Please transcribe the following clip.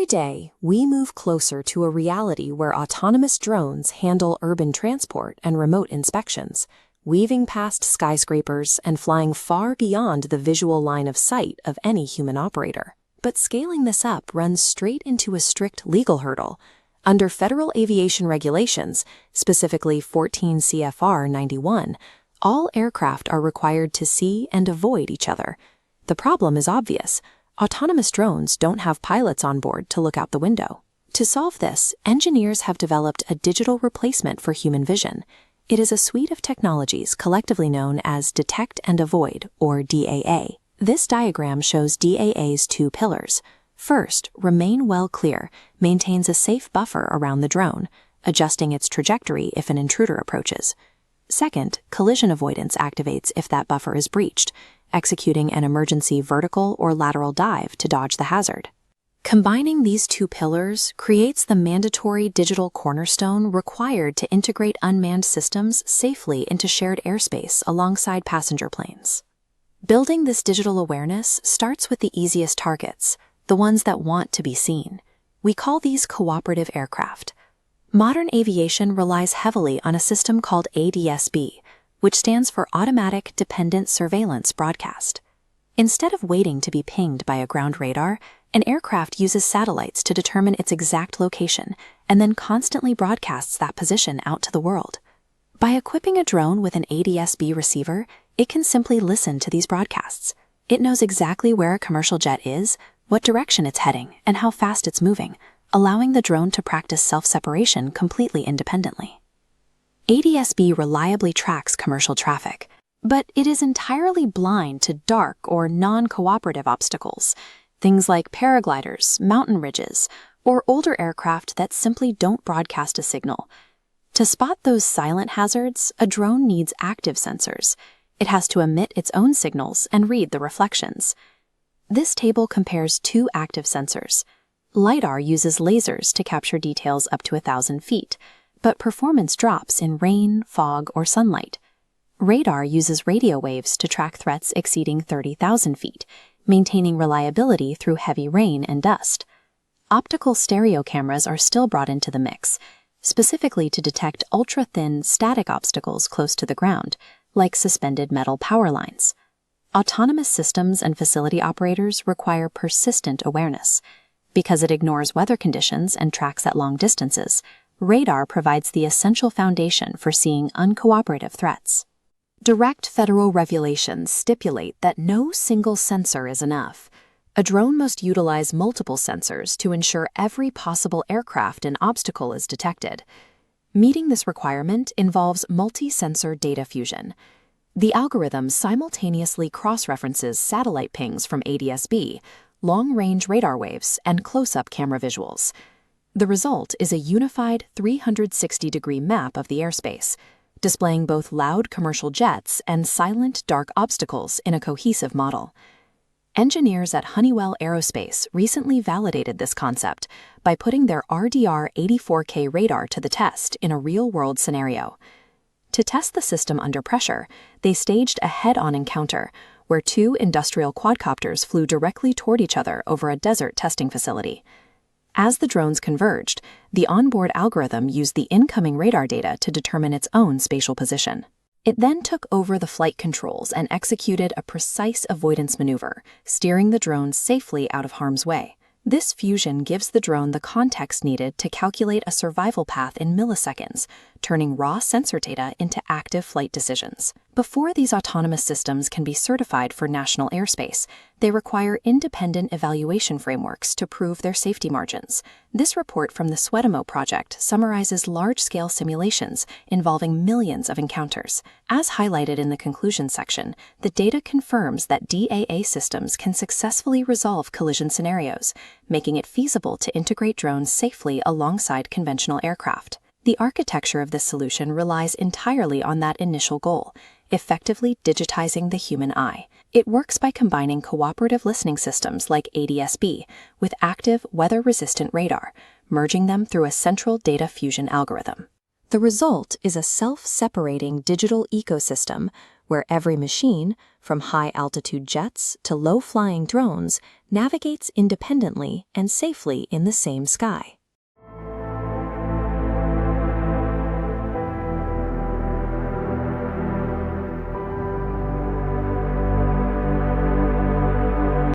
Every day, we move closer to a reality where autonomous drones handle urban transport and remote inspections, weaving past skyscrapers and flying far beyond the visual line of sight of any human operator. But scaling this up runs straight into a strict legal hurdle. Under federal aviation regulations, specifically 14 CFR 91, all aircraft are required to see and avoid each other. The problem is obvious. Autonomous drones don't have pilots on board to look out the window. To solve this, engineers have developed a digital replacement for human vision. It is a suite of technologies collectively known as Detect and Avoid, or DAA. This diagram shows DAA's two pillars. First, remain well clear maintains a safe buffer around the drone, adjusting its trajectory if an intruder approaches. Second, collision avoidance activates if that buffer is breached, executing an emergency vertical or lateral dive to dodge the hazard. Combining these two pillars creates the mandatory digital cornerstone required to integrate unmanned systems safely into shared airspace alongside passenger planes. Building this digital awareness starts with the easiest targets, the ones that want to be seen. We call these cooperative aircraft. Modern aviation relies heavily on a system called ADS-B, which stands for Automatic Dependent Surveillance Broadcast. Instead of waiting to be pinged by a ground radar, an aircraft uses satellites to determine its exact location and then constantly broadcasts that position out to the world. By equipping a drone with an ADS-B receiver, it can simply listen to these broadcasts. It knows exactly where a commercial jet is, what direction it's heading, and how fast it's moving, allowing the drone to practice self-separation completely independently. ADS-B reliably tracks commercial traffic, but it is entirely blind to dark or non-cooperative obstacles, things like paragliders, mountain ridges, or older aircraft that simply don't broadcast a signal. To spot those silent hazards, a drone needs active sensors. It has to emit its own signals and read the reflections. This table compares two active sensors. LiDAR uses lasers to capture details up to 1,000 feet, but performance drops in rain, fog, or sunlight. Radar uses radio waves to track threats exceeding 30,000 feet, maintaining reliability through heavy rain and dust. Optical stereo cameras are still brought into the mix, specifically to detect ultra-thin static obstacles close to the ground, like suspended metal power lines. Autonomous systems and facility operators require persistent awareness. Because it ignores weather conditions and tracks at long distances, radar provides the essential foundation for seeing uncooperative threats. Direct federal regulations stipulate that no single sensor is enough. A drone must utilize multiple sensors to ensure every possible aircraft and obstacle is detected. Meeting this requirement involves multi-sensor data fusion. The algorithm simultaneously cross-references satellite pings from ADS-B, long-range radar waves, and close-up camera visuals. The result is a unified 360-degree map of the airspace, displaying both loud commercial jets and silent dark obstacles in a cohesive model. Engineers at Honeywell Aerospace recently validated this concept by putting their RDR-84K radar to the test in a real-world scenario. To test the system under pressure, they staged a head-on encounter where two industrial quadcopters flew directly toward each other over a desert testing facility. As the drones converged, the onboard algorithm used the incoming radar data to determine its own spatial position. It then took over the flight controls and executed a precise avoidance maneuver, steering the drone safely out of harm's way. This fusion gives the drone the context needed to calculate a survival path in milliseconds, turning raw sensor data into active flight decisions. Before these autonomous systems can be certified for national airspace, they require independent evaluation frameworks to prove their safety margins. This report from the Swedimo project summarizes large-scale simulations involving millions of encounters. As highlighted in the conclusion section, the data confirms that DAA systems can successfully resolve collision scenarios, making it feasible to integrate drones safely alongside conventional aircraft. The architecture of this solution relies entirely on that initial goal, effectively digitizing the human eye. It works by combining cooperative listening systems like ADS-B with active, weather-resistant radar, merging them through a central data fusion algorithm. The result is a self-separating digital ecosystem where every machine, from high-altitude jets to low-flying drones, navigates independently and safely in the same sky.